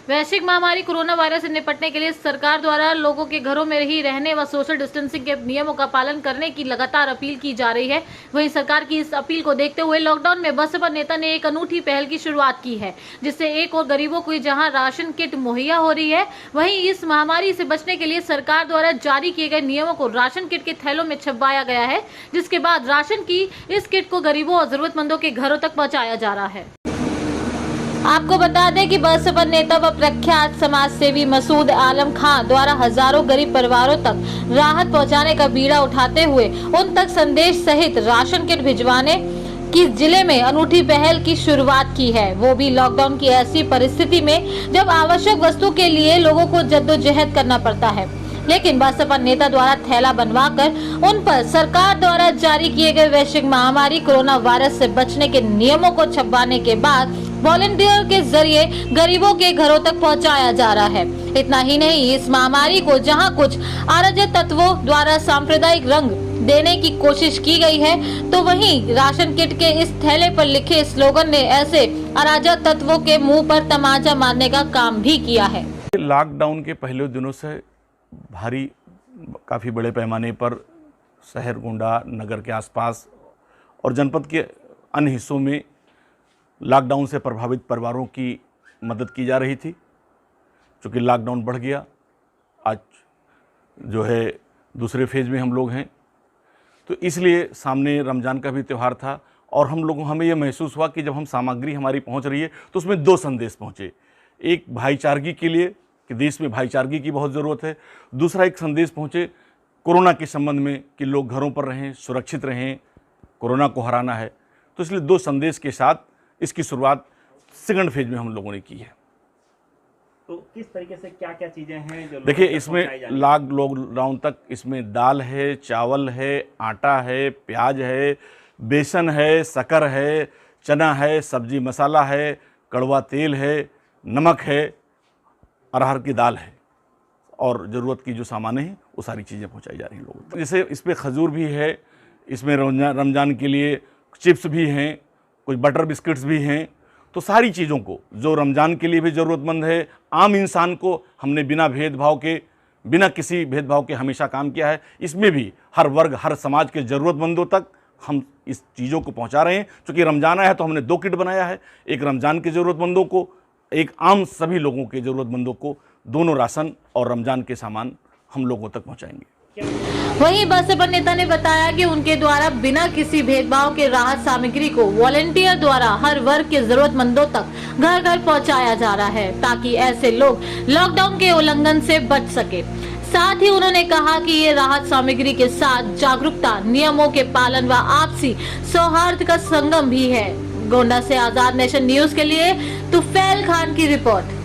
वैश्विक महामारी corona virus से निपटने के लिए सरकार द्वारा लोगों के घरों में ही रहने व सोशल डिस्टेंसिंग के नियमों का पालन करने की लगातार अपील की जा रही है। वहीं सरकार की इस अपील को देखते हुए लॉकडाउन में बसपा नेता ने एक अनूठी पहल की शुरुआत की है, जिससे एक और गरीबों को जहां राशन किट मुहैया हो रही है, वहीं इस महामारी से बचने के लिए सरकार द्वारा जारी किए गए नियमों को राशन किट के थैलों में छपवाया गया है, जिसके बाद राशन की इस किट को गरीबों और जरूरतमंदों के घरों तक पहुँचाया जा रहा है। आपको बता दें कि बसपा नेता व प्रख्यात समाज सेवी मसूद आलम खान द्वारा हजारों गरीब परिवारों तक राहत पहुंचाने का बीड़ा उठाते हुए उन तक संदेश सहित राशन किट भिजवाने की जिले में अनूठी पहल की शुरुआत की है, वो भी लॉकडाउन की ऐसी परिस्थिति में जब आवश्यक वस्तु के लिए लोगों को जद्दोजहद करना पड़ता है। लेकिन बसपा नेता द्वारा थैला बनवाकर उन पर सरकार द्वारा जारी किए गए वैश्विक महामारी कोरोना वायरस से बचने के नियमों को छपवाने के बाद वॉलंटियर के जरिए गरीबों के घरों तक पहुंचाया जा रहा है। इतना ही नहीं, इस महामारी को जहां कुछ अराजक तत्वों द्वारा सांप्रदायिक रंग देने की कोशिश की गई है, तो वहीं राशन किट के इस थैले पर लिखे स्लोगन ने ऐसे अराजक तत्वों के मुंह पर तमाचा मारने का काम भी किया है। लॉकडाउन के पहले दिनों से काफ़ी बड़े पैमाने पर शहर, गोंडा, नगर के आसपास और जनपद के अन्य हिस्सों में लॉकडाउन से प्रभावित परिवारों की मदद की जा रही थी। चूँकि लॉकडाउन बढ़ गया, आज जो है दूसरे फेज़ में हम लोग हैं, तो इसलिए सामने रमज़ान का भी त्यौहार था और हमें यह महसूस हुआ कि जब हम सामग्री हमारी पहुंच रही है तो उसमें दो संदेश पहुंचे। एक भाईचारगी के लिए कि देश में भाईचारगी की बहुत ज़रूरत है, दूसरा एक संदेश पहुंचे कोरोना के संबंध में कि लोग घरों पर रहें, सुरक्षित रहें, कोरोना को हराना है। तो इसलिए दो संदेश के साथ इसकी शुरुआत सेकंड फेज में हम लोगों ने की है। तो किस तरीके से क्या-क्या चीज़ें हैं जो देखिए, इसमें लॉकडाउन तक इसमें दाल है, चावल है, आटा है, प्याज है, बेसन है, शक्कर है, चना है, सब्जी मसाला है, कड़वा तेल है, नमक है, अरहर की दाल है और ज़रूरत की जो सामान है वो सारी चीज़ें पहुंचाई जा रही हैं लोगों तक। जैसे इसमें खजूर भी है, इसमें रमज़ान के लिए चिप्स भी हैं, कुछ बटर बिस्किट्स भी हैं। तो सारी चीज़ों को जो रमज़ान के लिए भी ज़रूरतमंद है, आम इंसान को हमने बिना भेदभाव के, बिना किसी भेदभाव के हमेशा काम किया है। इसमें भी हर वर्ग, हर समाज के ज़रूरतमंदों तक हम इस चीज़ों को पहुंचा रहे हैं। चूँकि रमज़ान आया है तो हमने दो किट बनाया है, एक रमज़ान के ज़रूरतमंदों को, एक आम सभी लोगों के ज़रूरतमंदों को। दोनों राशन और रमज़ान के सामान हम लोगों तक पहुँचाएंगे। वहीं बसपा नेता ने बताया कि उनके द्वारा बिना किसी भेदभाव के राहत सामग्री को वॉलंटियर द्वारा हर वर्ग के जरूरतमंदों तक घर घर पहुंचाया जा रहा है, ताकि ऐसे लोग लॉकडाउन के उल्लंघन से बच सके। साथ ही उन्होंने कहा कि ये राहत सामग्री के साथ जागरूकता, नियमों के पालन व आपसी सौहार्द का संगम भी है। गोंडा से आजाद नेशन न्यूज के लिए तुफैल खान की रिपोर्ट।